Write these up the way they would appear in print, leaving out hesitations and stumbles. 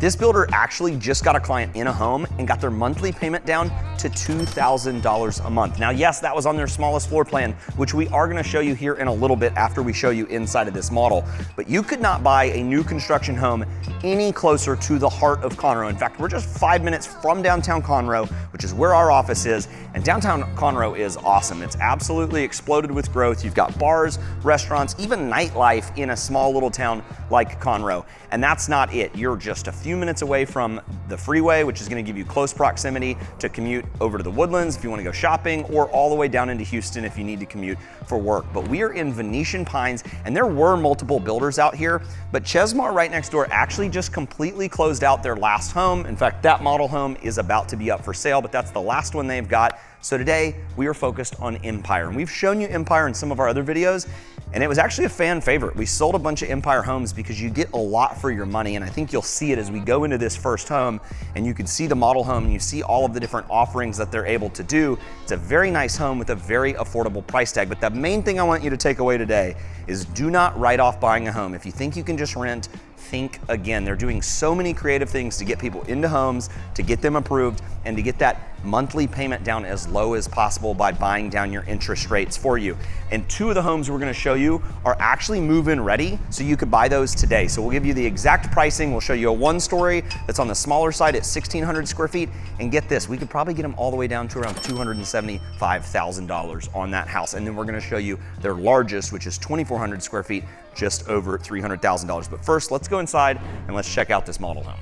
This builder actually just got a client in a home and got their monthly payment down to $2,000 a month. Now, yes, that was on their smallest floor plan, which we are gonna show you here in a little bit after we show you inside of this model. But you could not buy a new construction home any closer to the heart of Conroe. In fact, we're just 5 minutes from downtown Conroe, which is where our office is. And downtown Conroe is awesome. It's absolutely exploded with growth. You've got bars, restaurants, even nightlife in a small little town like Conroe. And that's not it. You're just a few minutes away from the freeway, which is gonna give you close proximity to commute over to the Woodlands if you wanna go shopping, or all the way down into Houston if you need to commute for work. But we are in Venetian Pines, and there were multiple builders out here, but Chesmar right next door actually just completely closed out their last home. In fact, that model home is about to be up for sale, but that's the last one they've got. So today we are focused on Empire, and we've shown you Empire in some of our other videos, and it was actually a fan favorite. We sold a bunch of Empire homes because you get a lot for your money, and I think you'll see it as we go into this first home, and you can see the model home and you see all of the different offerings that they're able to do. It's a very nice home with a very affordable price tag, but the main thing I want you to take away today is do not write off buying a home. If you think you can just rent, think again. They're doing so many creative things to get people into homes, to get them approved, and to get that monthly payment down as low as possible by buying down your interest rates for you. And two of the homes we're gonna show you are actually move-in ready, so you could buy those today. So we'll give you the exact pricing. We'll show you a one-story that's on the smaller side at 1,600 square feet. And get this, we could probably get them all the way down to around $275,000 on that house. And then we're gonna show you their largest, which is 2,400 square feet, just over $300,000. But first, let's go inside and let's check out this model home.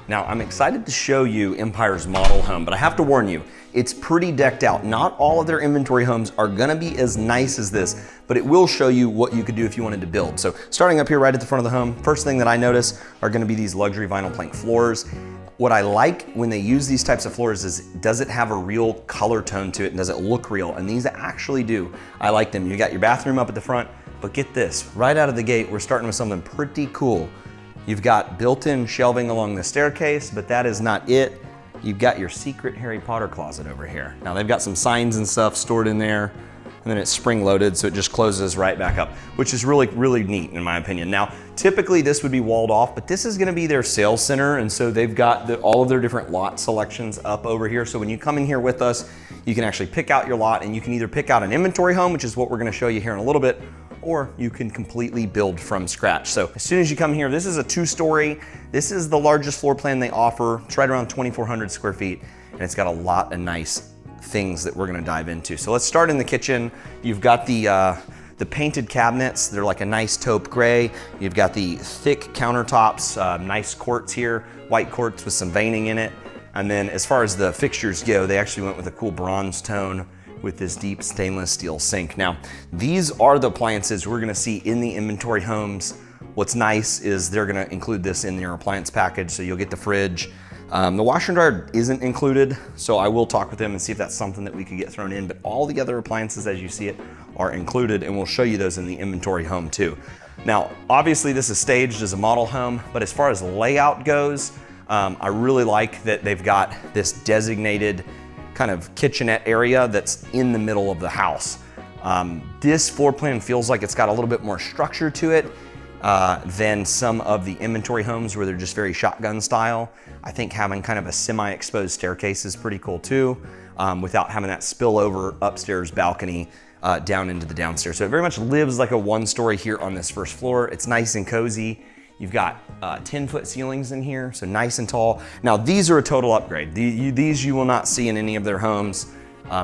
Now, I'm excited to show you Empire's model home, but I have to warn you, it's pretty decked out. Not all of their inventory homes are gonna be as nice as this, but it will show you what you could do if you wanted to build. So starting up here right at the front of the home, first thing that I notice are gonna be these luxury vinyl plank floors. What I like when they use these types of floors is, does it have a real color tone to it and does it look real? And these actually do. I like them. You got your bathroom up at the front, but get this, right out of the gate, we're starting with something pretty cool. You've got built-in shelving along the staircase, but that is not it. You've got your secret Harry Potter closet over here. Now they've got some signs and stuff stored in there, and then it's spring-loaded, so it just closes right back up, which is really, really neat in my opinion. Now, typically this would be walled off, but this is gonna be their sales center, and so they've got all of their different lot selections up over here. So when you come in here with us, you can actually pick out your lot, and you can either pick out an inventory home, which is what we're gonna show you here in a little bit, or you can completely build from scratch. So as soon as you come here, this is a 2-story. This is the largest floor plan they offer. It's right around 2,400 square feet, and it's got a lot of nice things that we're gonna dive into. So let's start in the kitchen. You've got the painted cabinets. They're like a nice taupe gray. You've got the thick countertops, nice quartz here, white quartz with some veining in it. And then as far as the fixtures go, they actually went with a cool bronze tone with this deep stainless steel sink. Now, these are the appliances we're gonna see in the inventory homes. What's nice is they're gonna include this in your appliance package, so you'll get the fridge. The washer and dryer isn't included, so I will talk with them and see if that's something that we could get thrown in, but all the other appliances as you see it are included, and we'll show you those in the inventory home too. Now, obviously this is staged as a model home, but as far as layout goes, I really like that they've got this designated kind of kitchenette area that's in the middle of the house. This floor plan feels like it's got a little bit more structure to it than some of the inventory homes where they're just very shotgun style. I think having kind of a semi-exposed staircase is pretty cool too, without having that spillover upstairs balcony down into the downstairs. So it very much lives like a 1-story here on this first floor. It's nice and cozy. You've got 10-foot ceilings in here, so nice and tall. Now these are a total upgrade. These you will not see in any of their homes.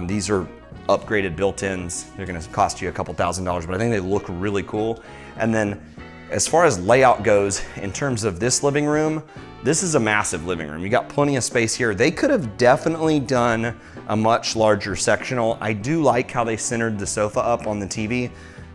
These are upgraded built-ins. They're gonna cost you a couple $1,000s, but I think they look really cool. And then as far as layout goes, in terms of this living room, this is a massive living room. You got plenty of space here. They could have definitely done a much larger sectional. I do like how they centered the sofa up on the TV,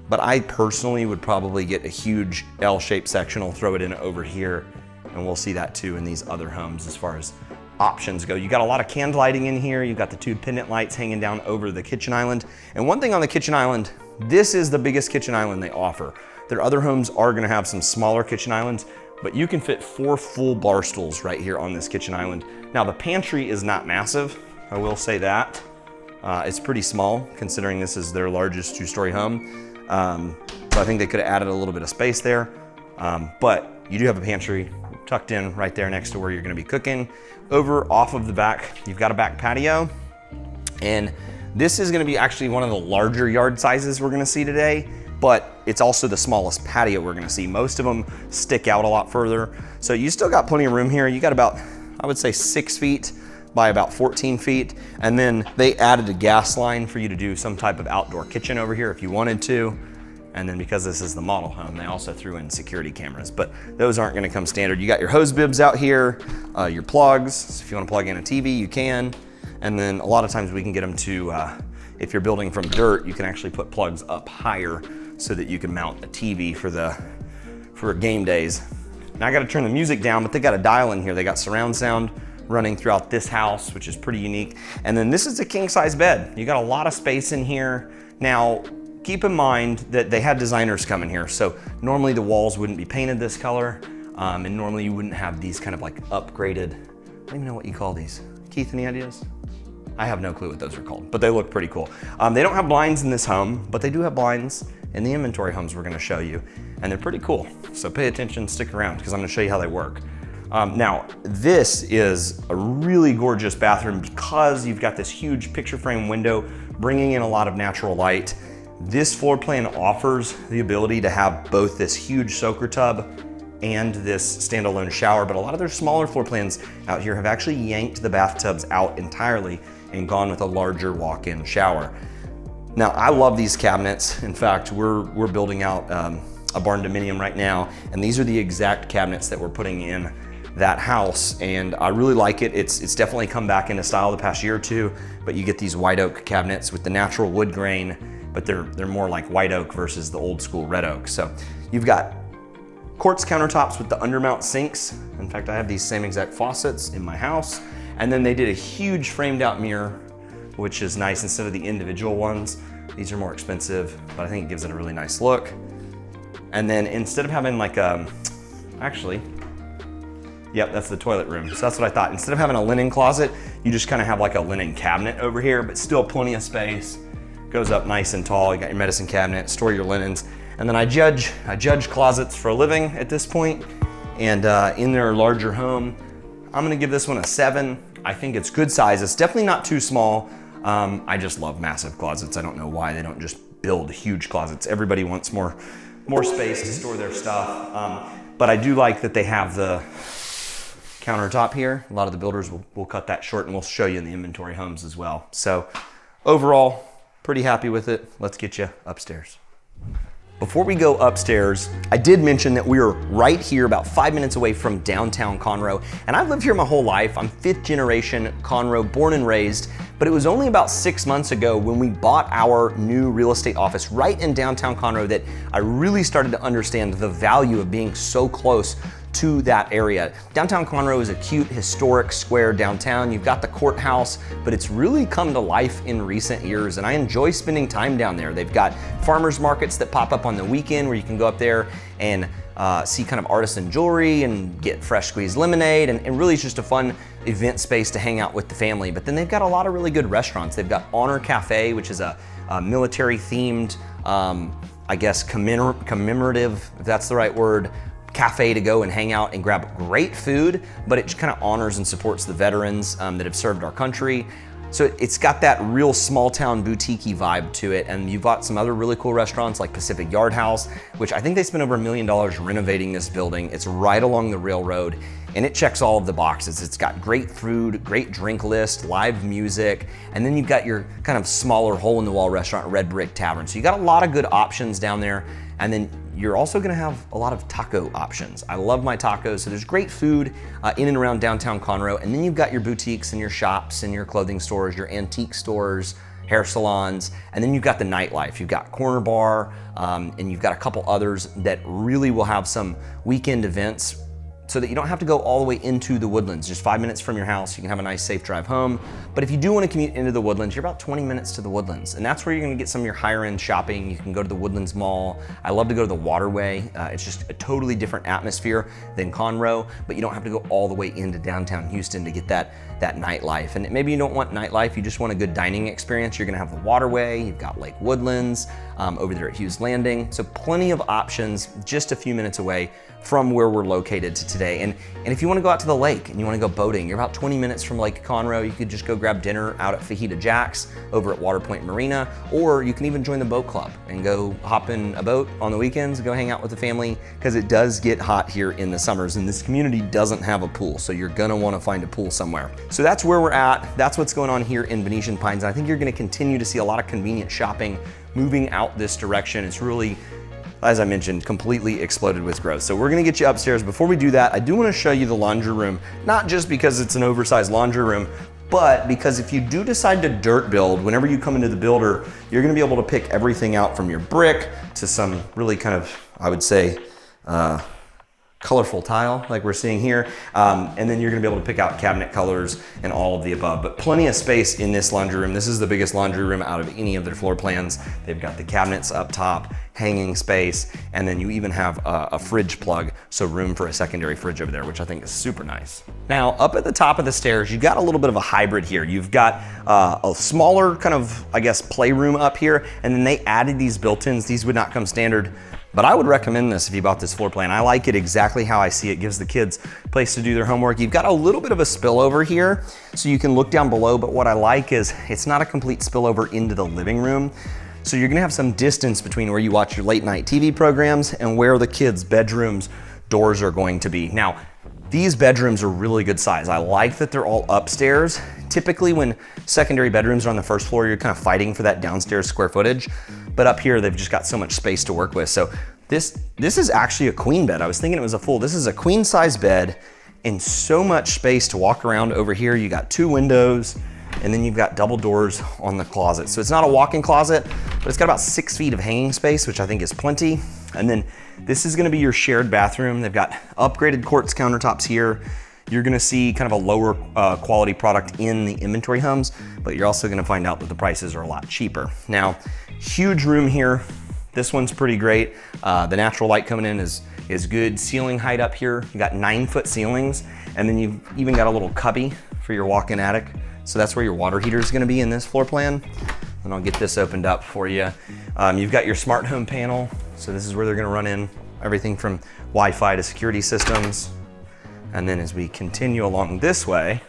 but I personally would probably get a huge L-shaped sectional, throw it in over here, and we'll see that too in these other homes as far as options go. You got a lot of candle lighting in here. You've got the 2 pendant lights hanging down over the kitchen island. And one thing on the kitchen island, this is the biggest kitchen island they offer. Their other homes are gonna have some smaller kitchen islands, but you can fit 4 full bar stools right here on this kitchen island. Now the pantry is not massive, I will say that. It's pretty small considering this is their largest 2-story home. So I think they could have added a little bit of space there. But you do have a pantry, tucked in right there next to where you're gonna be cooking. Over off of the back, you've got a back patio. And this is gonna be actually one of the larger yard sizes we're gonna see today, but it's also the smallest patio we're gonna see. Most of them stick out a lot further. So you still got plenty of room here. You got about, I would say 6 feet by about 14 feet. And then they added a gas line for you to do some type of outdoor kitchen over here if you wanted to. And then because this is the model home, they also threw in security cameras, but those aren't gonna come standard. You got your hose bibs out here, your plugs. So if you wanna plug in a TV, you can. And then a lot of times we can get them to, if you're building from dirt, you can actually put plugs up higher so that you can mount a TV for game days. Now I gotta turn the music down, but they got a dial in here. They got surround sound running throughout this house, which is pretty unique. And then this is a king size bed. You got a lot of space in here. Now, keep in mind that they had designers come in here. So normally the walls wouldn't be painted this color. And normally you wouldn't have these kind of like upgraded, I don't even know what you call these. Keith, any ideas? I have no clue what those are called, but they look pretty cool. They don't have blinds in this home, but they do have blinds in the inventory homes we're gonna show you. And they're pretty cool. So pay attention, stick around, because I'm gonna show you how they work. Now, this is a really gorgeous bathroom because you've got this huge picture frame window bringing in a lot of natural light. This floor plan offers the ability to have both this huge soaker tub and this standalone shower, but a lot of their smaller floor plans out here have actually yanked the bathtubs out entirely and gone with a larger walk-in shower. Now, I love these cabinets. In fact, we're building out a barn dominium right now, and these are the exact cabinets that we're putting in that house, and I really like it. It's definitely come back into style the past year or two, but you get these white oak cabinets with the natural wood grain, but they're more like white oak versus the old school red oak. So you've got quartz countertops with the undermount sinks. In fact, I have these same exact faucets in my house. And then they did a huge framed out mirror, which is nice instead of the individual ones. These are more expensive, but I think it gives it a really nice look. And then instead of having like actually, yep, that's the toilet room. So that's what I thought. Instead of having a linen closet, you just kind of have like a linen cabinet over here, but still plenty of space. Goes up nice and tall. You got your medicine cabinet, store your linens. And then I judge closets for a living at this point. And in their larger home, I'm gonna give this one a 7. I think it's good size. It's definitely not too small. I just love massive closets. I don't know why they don't just build huge closets. Everybody wants more space to store their stuff. But I do like that they have the countertop here. A lot of the builders will cut that short, and we'll show you in the inventory homes as well. So overall, pretty happy with it. Let's get you upstairs. Before we go upstairs, I did mention that we are right here about 5 minutes away from downtown Conroe, and I've lived here my whole life. I'm 5th generation Conroe, born and raised, but it was only about 6 months ago when we bought our new real estate office right in downtown Conroe that I really started to understand the value of being so close to that area. Downtown Conroe is a cute, historic square downtown. You've got the courthouse, but it's really come to life in recent years, and I enjoy spending time down there. They've got farmers markets that pop up on the weekend where you can go up there and see kind of artisan jewelry and get fresh squeezed lemonade, and really it's just a fun event space to hang out with the family. But then they've got a lot of really good restaurants. They've got Honor Cafe, which is a military themed, I guess commemorative, if that's the right word, cafe to go and hang out and grab great food, but it kind of honors and supports the veterans that have served our country. So it's got that real small town boutique-y vibe to it. And you've got some other really cool restaurants like Pacific Yard House, which I think they spent over $1 million renovating this building. It's right along the railroad, and it checks all of the boxes. It's got great food, great drink list, live music, and then you've got your kind of smaller hole-in-the-wall restaurant, Red Brick Tavern. So you got a lot of good options down there. And then you're also gonna have a lot of taco options. I love my tacos, so there's great food in and around downtown Conroe. And then you've got your boutiques and your shops and your clothing stores, your antique stores, hair salons, and then you've got the nightlife. You've got Corner Bar, and you've got a couple others that really will have some weekend events so that you don't have to go all the way into the Woodlands. Just 5 minutes from your house, you can have a nice safe drive home. But if you do want to commute into the Woodlands, you're about 20 minutes to the Woodlands. And that's where you're gonna get some of your higher end shopping. You can go to the Woodlands Mall. I love to go to the Waterway. It's just a totally different atmosphere than Conroe, but you don't have to go all the way into downtown Houston to get that nightlife. And maybe you don't want nightlife, you just want a good dining experience. You're gonna have the Waterway, you've got Lake Woodlands. over there at Hughes Landing. So plenty of options just a few minutes away from where we're located today. And if you want to go out to the lake and you want to go boating, you're about 20 minutes from Lake Conroe. You could just go grab dinner out at Fajita Jack's over at Water Point Marina, or you can even join the boat club and go hop in a boat on the weekends, go hang out with the family, because it does get hot here in the summers and this community doesn't have a pool. So you're gonna want to find a pool somewhere. So that's where we're at. That's what's going on here in Venetian Pines. And I think you're going to continue to see a lot of convenient shopping moving out this direction. It's really, as I mentioned, completely exploded with growth. So we're gonna get you upstairs. Before we do that, I do wanna show you the laundry room, not just because it's an oversized laundry room, but because if you do decide to dirt build, whenever you come into the builder, you're gonna be able to pick everything out from your brick to some really kind of, I would say, colorful tile like we're seeing here. And then you're gonna be able to pick out cabinet colors and all of the above, but plenty of space in this laundry room. This is the biggest laundry room out of any of their floor plans. They've got the cabinets up top, hanging space, and then you even have a fridge plug, so room for a secondary fridge over there, which I think is super nice. Now, up at the top of the stairs, you've got a little bit of a hybrid here. You've got a smaller kind of, I guess, playroom up here, and then they added these built-ins. These would not come standard, but I would recommend this if you bought this floor plan. I like it exactly how I see it. Gives the kids a place to do their homework. You've got a little bit of a spillover here, so you can look down below, but what I like is it's not a complete spillover into the living room. So you're gonna have some distance between where you watch your late night TV programs and where the kids' bedrooms doors are going to be. Now, these bedrooms are really good size. I like that they're all upstairs. Typically when secondary bedrooms are on the first floor, you're kind of fighting for that downstairs square footage. But up here, they've just got so much space to work with. So this is actually a queen bed. I was thinking it was a full. This is a queen size bed and so much space to walk around over here. You got 2 windows, and then you've got double doors on the closet. So it's not a walk-in closet, but it's got about 6 feet of hanging space, which I think is plenty. And then this is gonna be your shared bathroom. They've got upgraded quartz countertops here. You're gonna see kind of a lower quality product in the inventory homes, but you're also gonna find out that the prices are a lot cheaper. Now, huge room here. This one's pretty great. The natural light coming in is good. Ceiling height up here. You got 9-foot ceilings, and then you've even got a little cubby for your walk-in attic. So that's where your water heater is gonna be in this floor plan. And I'll get this opened up for you. You've got your smart home panel. So this is where they're gonna run in everything from Wi-Fi to security systems. And then as we continue along this way,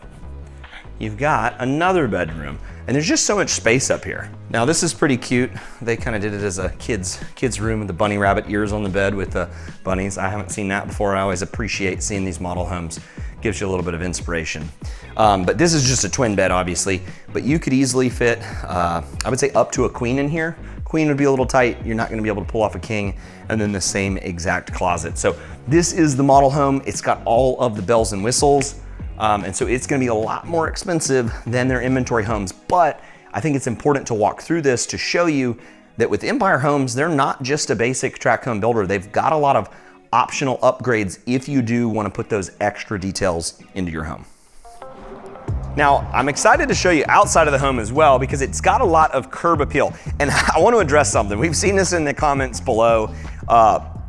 you've got another bedroom. And there's just so much space up here. Now this is pretty cute. They kind of did it as a kid's room with the bunny rabbit ears on the bed with the bunnies. I haven't seen that before. I always appreciate seeing these model homes. Gives you a little bit of inspiration. But this is just a twin bed, obviously, but you could easily fit, I would say up to a queen in here. Queen would be a little tight. You're not gonna be able to pull off a king, and then the same exact closet. So this is the model home. It's got all of the bells and whistles. And so it's gonna be a lot more expensive than their inventory homes, but I think it's important to walk through this to show you that with Empire Homes, they're not just a basic tract home builder. They've got a lot of optional upgrades if you do want to put those extra details into your home. Now, I'm excited to show you outside of the home as well because it's got a lot of curb appeal. And I want to address something. We've seen this in the comments below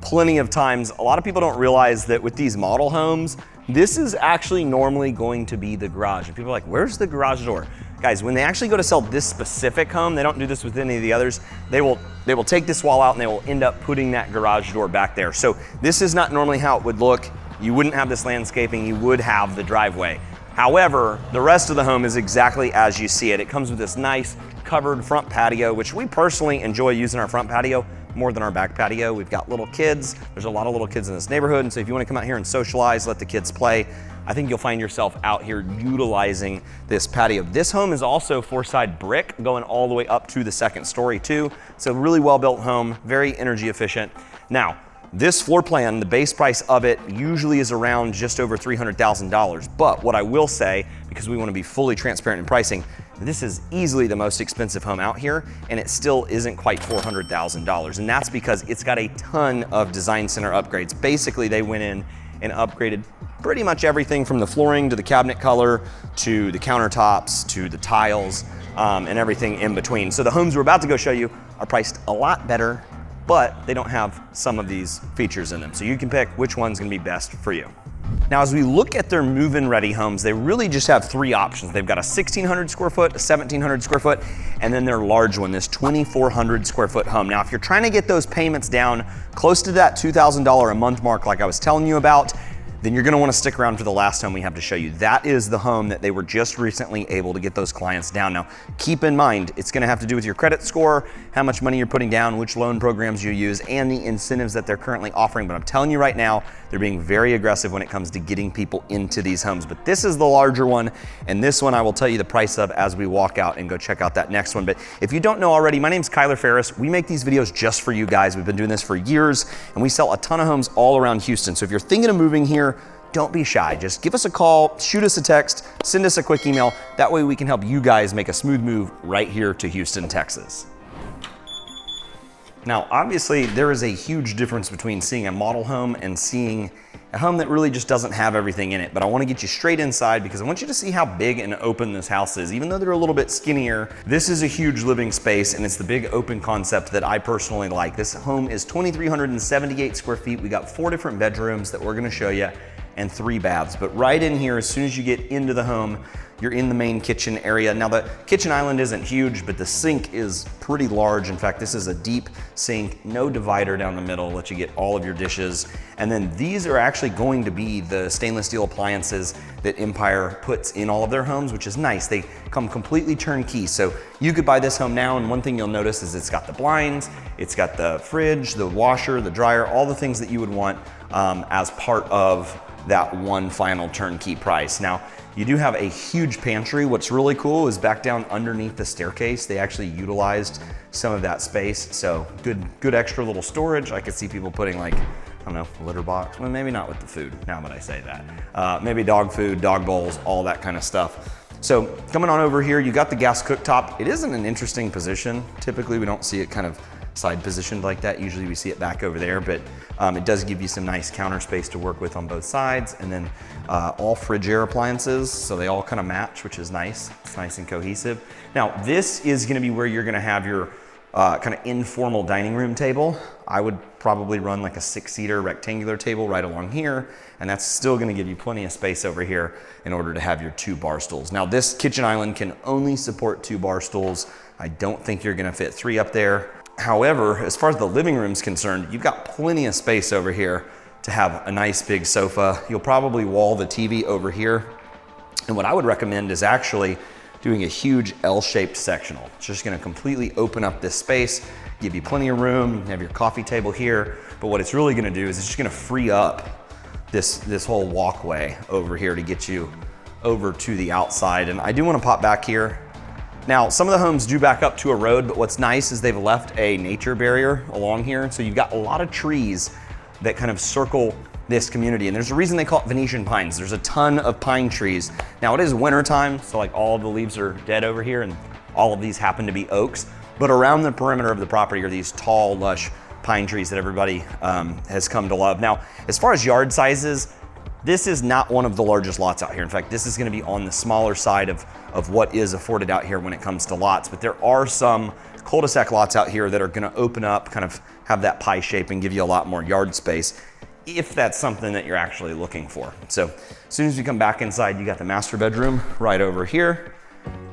plenty of times. A lot of people don't realize that with these model homes, this is actually normally going to be the garage. And people are like, where's the garage door? Guys, when they actually go to sell this specific home, they don't do this with any of the others. They will take this wall out and they will end up putting that garage door back there. So this is not normally how it would look. You wouldn't have this landscaping, you would have the driveway. However, the rest of the home is exactly as you see it. It comes with this nice covered front patio, which we personally enjoy using our front patio more than our back patio. We've got little kids. There's a lot of little kids in this neighborhood. And so if you want to come out here and socialize, let the kids play, I think you'll find yourself out here utilizing this patio. This home is also 4-side brick going all the way up to the 2nd story too. It's a really well-built home, very energy efficient. Now, this floor plan, the base price of it usually is around just over $300,000. But what I will say, because we want to be fully transparent in pricing, this is easily the most expensive home out here, and it still isn't quite $400,000. And that's because it's got a ton of design center upgrades. Basically, they went in and upgraded pretty much everything from the flooring to the cabinet color to the countertops to the tiles and everything in between. So the homes we're about to go show you are priced a lot better, but they don't have some of these features in them. So you can pick which one's gonna be best for you. Now, as we look at their move-in ready homes, they really just have three options. They've got a 1,600 square foot, a 1,700 square foot, and then their large one, this 2,400 square foot home. Now, if you're trying to get those payments down close to that $2,000 a month mark like I was telling you about, then you're gonna wanna stick around for the last home we have to show you. That is the home that they were just recently able to get those clients down. Now, keep in mind, it's gonna have to do with your credit score, how much money you're putting down, which loan programs you use, and the incentives that they're currently offering. But I'm telling you right now, they're being very aggressive when it comes to getting people into these homes. But this is the larger one, and this one I will tell you the price of as we walk out and go check out that next one. But if you don't know already, my name's Kyler Ferris. We make these videos just for you guys. We've been doing this for years, and we sell a ton of homes all around Houston. So if you're thinking of moving here, don't be shy. Just give us a call, shoot us a text, send us a quick email. That way we can help you guys make a smooth move right here to Houston, Texas. Now, obviously, there is a huge difference between seeing a model home and seeing a home that really just doesn't have everything in it. But I want to get you straight inside because I want you to see how big and open this house is. Even though they're a little bit skinnier, this is a huge living space, and it's the big open concept that I personally like. This home is 2,378 square feet. We got 4 different bedrooms that we're going to show you, and 3 baths. But right in here, as soon as you get into the home, you're in the main kitchen area. Now, the kitchen island isn't huge, but the sink is pretty large. In fact, this is a deep sink, no divider down the middle, let you get all of your dishes. And then these are actually going to be the stainless steel appliances that Empire puts in all of their homes, which is nice. They come completely turnkey. So you could buy this home now, and one thing you'll notice is it's got the blinds, it's got the fridge, the washer, the dryer, all the things that you would want as part of that one final turnkey price. Now, you do have a huge pantry. What's really cool is back down underneath the staircase, they actually utilized some of that space. So good extra little storage. I could see people putting like, I don't know, litter box. Well, maybe not with the food, now that I say that. Maybe dog food, dog bowls, all that kind of stuff. So coming on over here, you got the gas cooktop. It is in an interesting position. Typically, we don't see it kind of side positioned like that. Usually we see it back over there, but it does give you some nice counter space to work with on both sides. And then all Frigidaire appliances, so they all kind of match, which is nice. It's nice and cohesive. Now, this is gonna be where you're gonna have your kind of informal dining room table. I would probably run like a 6-seater rectangular table right along here, and that's still gonna give you plenty of space over here in order to have your 2 bar stools. Now, this kitchen island can only support 2 bar stools. I don't think you're gonna fit 3 up there. However, as far as the living room is concerned, you've got plenty of space over here to have a nice big sofa. You'll probably wall the TV over here. And what I would recommend is actually doing a huge L-shaped sectional. It's just gonna completely open up this space, give you plenty of room. You can have your coffee table here. But what it's really gonna do is it's just gonna free up this whole walkway over here to get you over to the outside. And I do wanna pop back here. Now, some of the homes do back up to a road, but what's nice is they've left a nature barrier along here. So you've got a lot of trees that kind of circle this community. And there's a reason they call it Venetian Pines. There's a ton of pine trees. Now, it is winter time, so like all of the leaves are dead over here, and all of these happen to be oaks. But around the perimeter of the property are these tall, lush pine trees that everybody has come to love. Now, as far as yard sizes, this is not one of the largest lots out here. In fact, this is gonna be on the smaller side of what is afforded out here when it comes to lots. But there are some cul-de-sac lots out here that are gonna open up, kind of have that pie shape and give you a lot more yard space, if that's something that you're actually looking for. So as soon as you come back inside, you got the master bedroom right over here.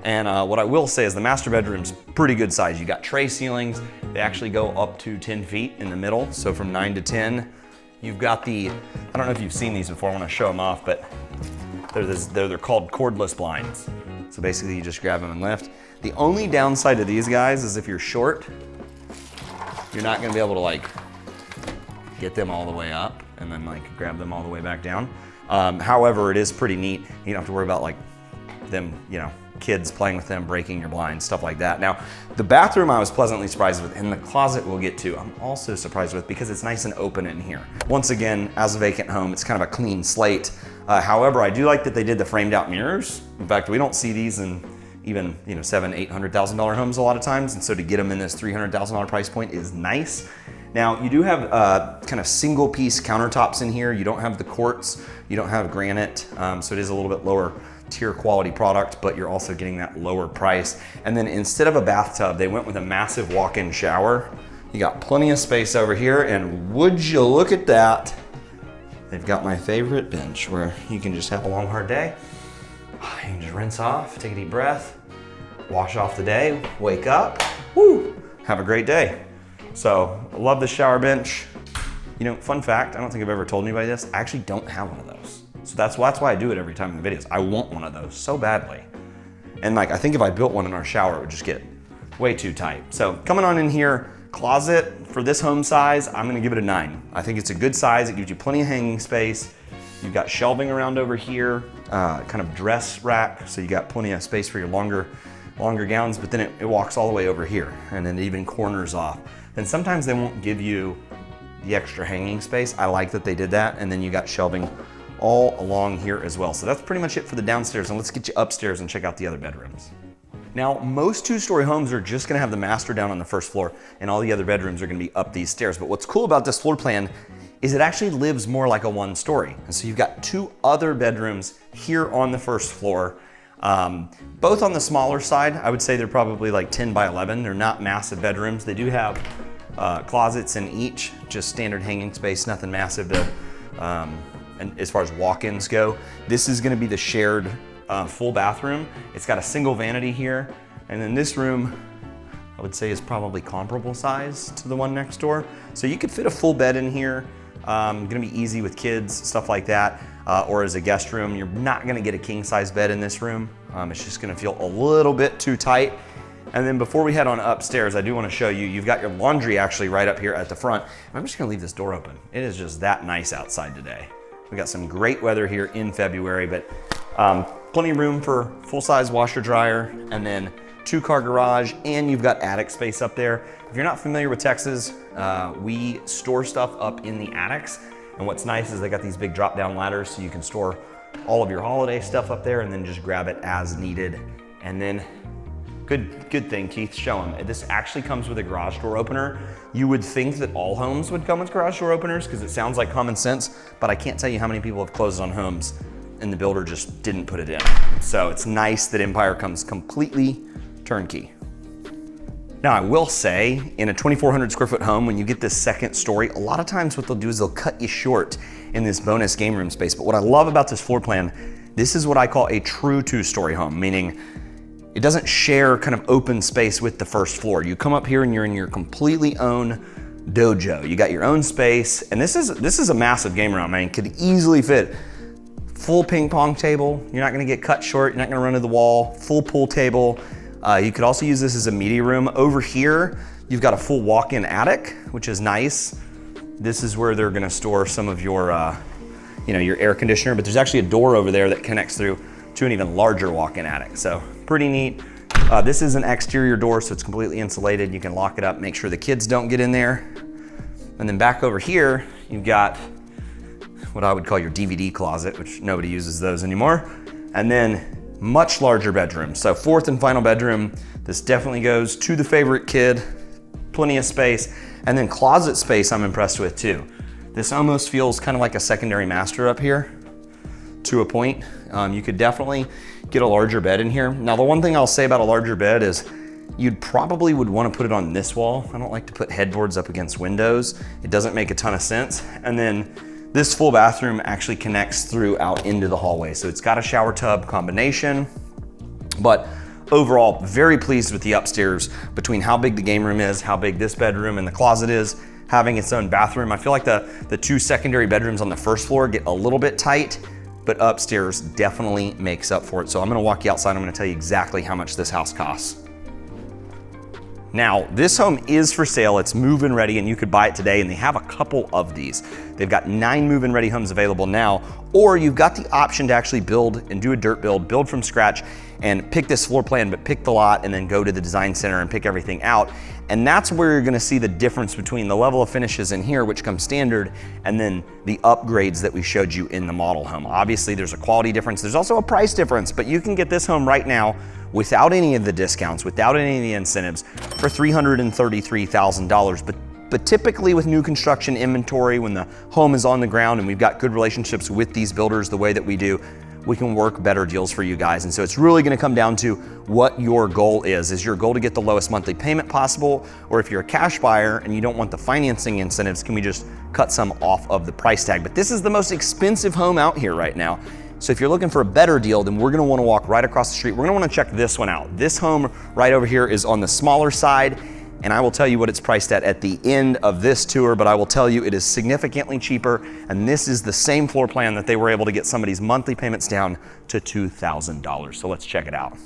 And what I will say is the master bedroom's pretty good size. You got tray ceilings. They actually go up to 10 feet in the middle. So from 9 to 10. You've got the, I don't know if you've seen these before, I wanna show them off, but they're called cordless blinds. So basically you just grab them and lift. The only downside to these guys is if you're short, you're not gonna be able to like get them all the way up and then like grab them all the way back down. However, it is pretty neat. You don't have to worry about like them, you know, kids playing with them, breaking your blinds, stuff like that. Now, the bathroom I was pleasantly surprised with, and the closet we'll get to, I'm also surprised with because it's nice and open in here. Once again, as a vacant home, it's kind of a clean slate. However, I do like that they did the framed out mirrors. In fact, we don't see these in even, you know, $700,000, $800,000 homes a lot of times. And so to get them in this $300,000 price point is nice. Now, you do have kind of single piece countertops in here. You don't have the quartz, you don't have granite, so it is a little bit lower tier quality product, but you're also getting that lower price. And then instead of a bathtub, they went with a massive walk-in shower. You got plenty of space over here, and would you look at that? they've got my favorite bench where you can just have a long, hard day. You can just rinse off, take a deep breath, wash off the day, wake up, woo, have a great day. So I love the shower bench. You know, fun fact, I don't think I've ever told anybody this, I actually don't have one of those. So that's why I do it every time in the videos. I want one of those so badly. And like, I think if I built one in our shower, it would just get way too tight. So coming on in here, closet for this home size, I'm gonna give it a 9. I think it's a good size. It gives you plenty of hanging space. You've got shelving around over here, kind of dress rack. So you got plenty of space for your longer gowns, but then it walks all the way over here and then it even corners off. And sometimes they won't give you the extra hanging space. I like that they did that. And then you got shelving all along here as well. So that's pretty much it for the downstairs, and let's get you upstairs and check out the other bedrooms. Now, most 2-story homes are just gonna have the master down on the first floor and all the other bedrooms are gonna be up these stairs. But what's cool about this floor plan is it actually lives more like a 1-story. And so you've got 2 other bedrooms here on the first floor, both on the smaller side. I would say they're probably like 10 by 11. They're not massive bedrooms. They do have closets in each, just standard hanging space, nothing massive to, and as far as walk-ins go. This is gonna be the shared full bathroom. It's got a single vanity here. And then this room, I would say is probably comparable size to the one next door. So you could fit a full bed in here. Gonna be easy with kids, stuff like that. Or as a guest room, you're not gonna get a king size bed in this room. It's just gonna feel a little bit too tight. And then before we head on upstairs, I do wanna show you, you've got your laundry actually right up here at the front. I'm just gonna leave this door open. It is just that nice outside today. We got some great weather here in February, but plenty of room for full-size washer dryer, and then 2-car garage, and you've got attic space up there. If you're not familiar with Texas, we store stuff up in the attics. And what's nice is they got these big drop-down ladders so you can store all of your holiday stuff up there and then just grab it as needed. And then, good thing, Keith, show them. This actually comes with a garage door opener. You would think that all homes would come with garage door openers because it sounds like common sense, but I can't tell you how many people have closed on homes and the builder just didn't put it in. So it's nice that Empire comes completely turnkey. Now I will say, in a 2,400 square foot home, when you get this second story, a lot of times what they'll do is they'll cut you short in this bonus game room space. But what I love about this floor plan, this is what I call a true 2-story home, meaning it doesn't share kind of open space with the first floor. You come up here and you're in your completely own dojo. You got your own space, and this is a massive game room, man. Could easily fit full ping pong table. You're not gonna get cut short. You're not gonna run to the wall. Full pool table. You could also use this as a media room. Over here, you've got a full walk-in attic, which is nice. This is where they're gonna store some of your, your air conditioner, but there's actually a door over there that connects through to an even larger walk-in attic. So pretty neat. This is an exterior door, so it's completely insulated. You can lock it up, make sure the kids don't get in there. And then back over here, you've got what I would call your DVD closet, which nobody uses those anymore. And then much larger bedroom. So 4th and final bedroom. This definitely goes to the favorite kid, plenty of space. And then closet space I'm impressed with too. This almost feels kind of like a secondary master up here to a point. You could definitely get a larger bed in here. Now the one thing I'll say about a larger bed is you'd probably would want to put it on this wall. I don't like to put headboards up against windows. It doesn't make a ton of sense. And then this full bathroom actually connects through out into the hallway. So it's got a shower tub combination, but overall, very pleased with the upstairs between how big the game room is, how big this bedroom and the closet is, having its own bathroom. I feel like the 2 secondary bedrooms on the first floor get a little bit tight, but upstairs definitely makes up for it. So I'm gonna walk you outside. I'm gonna tell you exactly how much this house costs. Now, this home is for sale. It's move-in ready and you could buy it today, and they have a couple of these. They've got 9 move-in ready homes available now, or you've got the option to actually build and do a dirt build from scratch and pick this floor plan, but pick the lot and then go to the design center and pick everything out. And that's where you're gonna see the difference between the level of finishes in here, which comes standard, and then the upgrades that we showed you in the model home. Obviously, there's a quality difference. There's also a price difference, but you can get this home right now without any of the discounts, without any of the incentives, for $333,000. But typically with new construction inventory, when the home is on the ground and we've got good relationships with these builders the way that we do, we can work better deals for you guys. And so it's really gonna come down to what your goal is. Is your goal to get the lowest monthly payment possible? Or if you're a cash buyer and you don't want the financing incentives, can we just cut some off of the price tag. But this is the most expensive home out here right now. So if you're looking for a better deal, then we're gonna wanna walk right across the street. We're gonna wanna check this one out. This home right over here is on the smaller side, and I will tell you what it's priced at the end of this tour, but I will tell you it is significantly cheaper, and this is the same floor plan that they were able to get somebody's monthly payments down to $2,000. So let's check it out.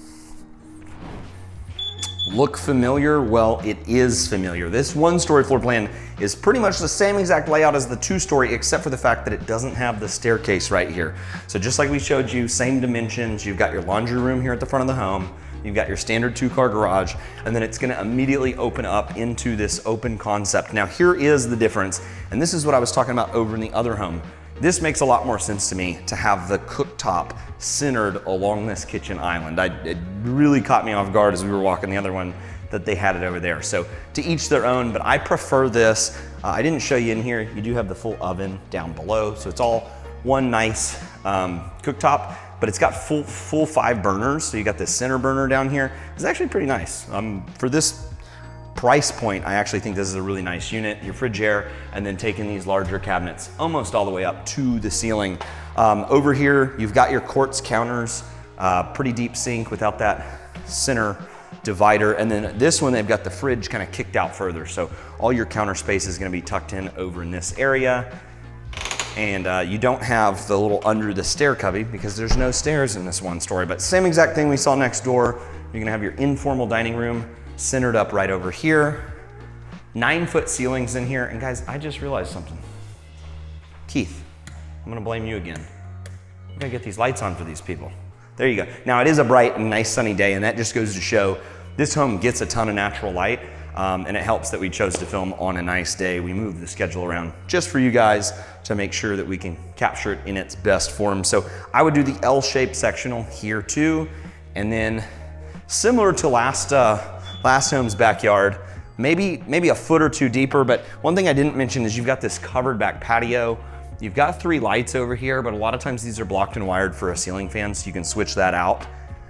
Look familiar? Well, it is familiar. This one-story floor plan is pretty much the same exact layout as the two-story, except for the fact that it doesn't have the staircase right here. So just like we showed you, same dimensions. You've got your laundry room here at the front of the home. You've got your standard 2-car garage, and then it's gonna immediately open up into this open concept. Now here is the difference, and this is what I was talking about over in the other home. This makes a lot more sense to me to have the cooktop centered along this kitchen island. It really caught me off guard as we were walking the other one that they had it over there. So to each their own, but I prefer this. I didn't show you in here, you do have the full oven down below. So it's all one nice cooktop, but it's got full 5 burners. So you got this center burner down here. It's actually pretty nice. For this price point, I actually think this is a really nice unit. Your Frigidaire, and then taking these larger cabinets almost all the way up to the ceiling. Over here, you've got your quartz counters, pretty deep sink without that center divider. And then this one, they've got the fridge kind of kicked out further. So all your counter space is gonna be tucked in over in this area. And you don't have the little under the stair cubby because there's no stairs in this one story, but same exact thing we saw next door. You're gonna have your informal dining room centered up right over here. 9-foot ceilings in here. And guys, I just realized something. Keith, I'm gonna blame you again. I'm gonna get these lights on for these people. There you go. Now it is a bright and nice sunny day, and that just goes to show this home gets a ton of natural light, and it helps that we chose to film on a nice day. We moved the schedule around just for you guys to make sure that we can capture it in its best form. So I would do the L-shaped sectional here too, and then similar to last home's backyard, maybe a foot or two deeper. But one thing I didn't mention is you've got this covered back patio. You've got 3 lights over here, but a lot of times these are blocked and wired for a ceiling fan, so you can switch that out.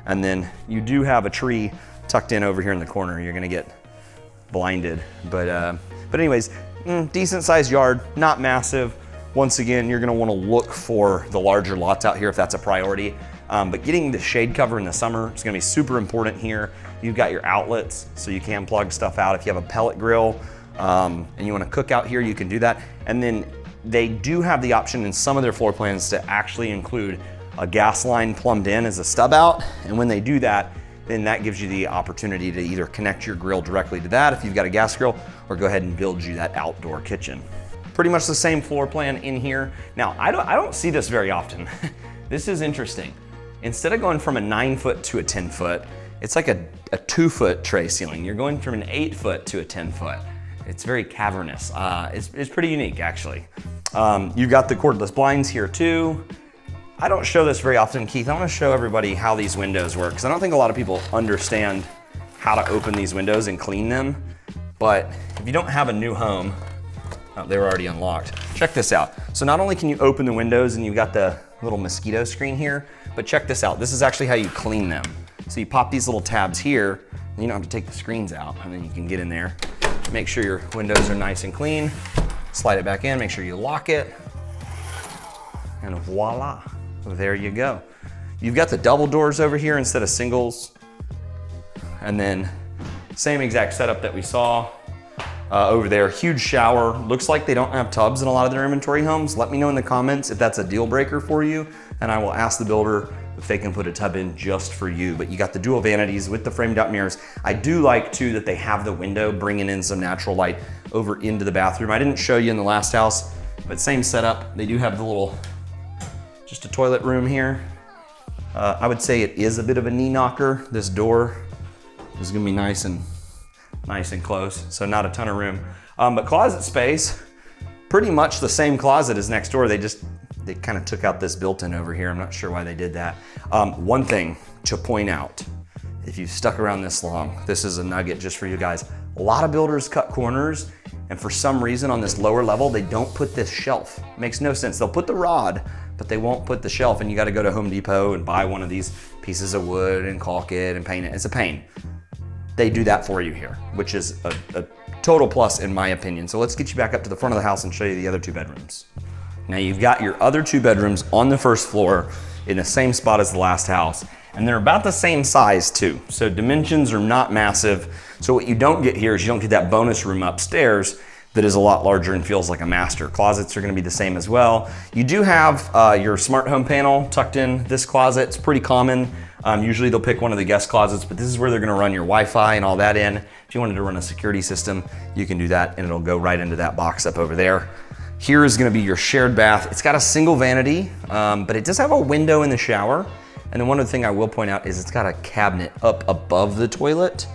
And then you do have a tree tucked in over here in the corner. You're gonna get blinded, but anyways, decent sized yard, not massive. Once again, you're gonna wanna look for the larger lots out here if that's a priority. But getting the shade cover in the summer is gonna be super important here. You've got your outlets, so you can plug stuff out. If you have a pellet grill and you wanna cook out here, you can do that. And then they do have the option in some of their floor plans to actually include a gas line plumbed in as a stub out. And when they do that, then that gives you the opportunity to either connect your grill directly to that if you've got a gas grill, or go ahead and build you that outdoor kitchen. Pretty much the same floor plan in here. Now, I don't see this very often. This is interesting. Instead of going from a 9-foot to a 10-foot, it's like a 2-foot tray ceiling. You're going from an 8-foot to a 10-foot. It's very cavernous. It's pretty unique, actually. You've got the cordless blinds here too. I don't show this very often, Keith. I want to show everybody how these windows work, because I don't think a lot of people understand how to open these windows and clean them. But if you don't have a new home, oh, they were already unlocked. Check this out. So not only can you open the windows and you've got the little mosquito screen here, but check this out. This is actually how you clean them. So you pop these little tabs here, and you don't have to take the screens out, and then you can get in there. Make sure your windows are nice and clean. Slide it back in, make sure you lock it, and voila. There you go. You've got the double doors over here instead of singles. And then same exact setup that we saw over there. Huge shower. Looks like they don't have tubs in a lot of their inventory homes. Let me know in the comments if that's a deal breaker for you, and I will ask the builder if they can put a tub in just for you. But you got the dual vanities with the framed out mirrors. I do like too that they have the window bringing in some natural light over into the bathroom. I didn't show you in the last house, but same setup. They do have the little, just a toilet room here. I would say it is a bit of a knee knocker. This door is gonna be nice and close, so not a ton of room. But closet space, pretty much the same closet as next door. They kind of took out this built-in over here. I'm not sure why they did that. One thing to point out, if you've stuck around this long, this is a nugget just for you guys. A lot of builders cut corners, and for some reason on this lower level, they don't put this shelf. It makes no sense. They'll put the rod, but they won't put the shelf, and you gotta go to Home Depot and buy one of these pieces of wood and caulk it and paint it. It's a pain. They do that for you here, which is a total plus in my opinion. So let's get you back up to the front of the house and show you the other 2 bedrooms. Now you've got your other 2 bedrooms on the first floor in the same spot as the last house, and they're about the same size too. So dimensions are not massive. So what you don't get here is you don't get that bonus room upstairs that is a lot larger and feels like a master. Closets are gonna be the same as well. You do have your smart home panel tucked in this closet. It's pretty common. Usually they'll pick one of the guest closets, but this is where they're gonna run your Wi-Fi and all that in. If you wanted to run a security system, you can do that and it'll go right into that box up over there. Here is gonna be your shared bath. It's got a single vanity, but it does have a window in the shower. And then one other thing I will point out is it's got a cabinet up above the toilet.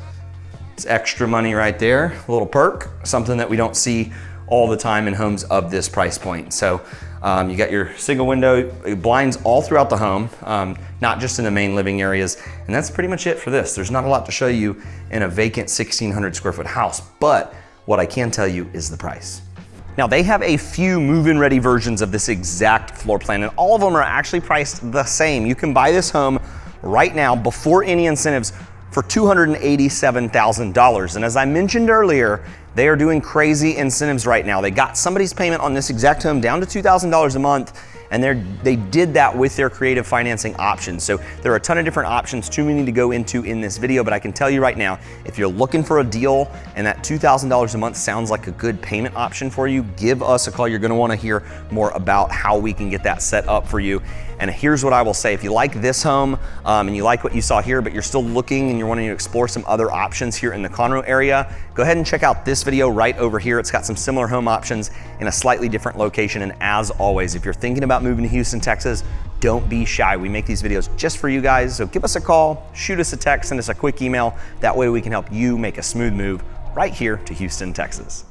It's extra money right there, a little perk, something that we don't see all the time in homes of this price point. So you got your single window, blinds all throughout the home, not just in the main living areas. And that's pretty much it for this. There's not a lot to show you in a vacant 1,600 square foot house, but what I can tell you is the price. Now they have a few move-in ready versions of this exact floor plan, and all of them are actually priced the same. You can buy this home right now before any incentives for $287,000. And as I mentioned earlier, they are doing crazy incentives right now. They got somebody's payment on this exact home down to $2,000 a month, and they did that with their creative financing options. So there are a ton of different options, too many to go into in this video, but I can tell you right now, if you're looking for a deal and that $2,000 a month sounds like a good payment option for you, give us a call. You're gonna wanna hear more about how we can get that set up for you. And here's what I will say, if you like this home and you like what you saw here, but you're still looking and you're wanting to explore some other options here in the Conroe area, go ahead and check out this video right over here. It's got some similar home options in a slightly different location. And as always, if you're thinking about moving to Houston, Texas, don't be shy. We make these videos just for you guys. So give us a call, shoot us a text, send us a quick email. That way we can help you make a smooth move right here to Houston, Texas.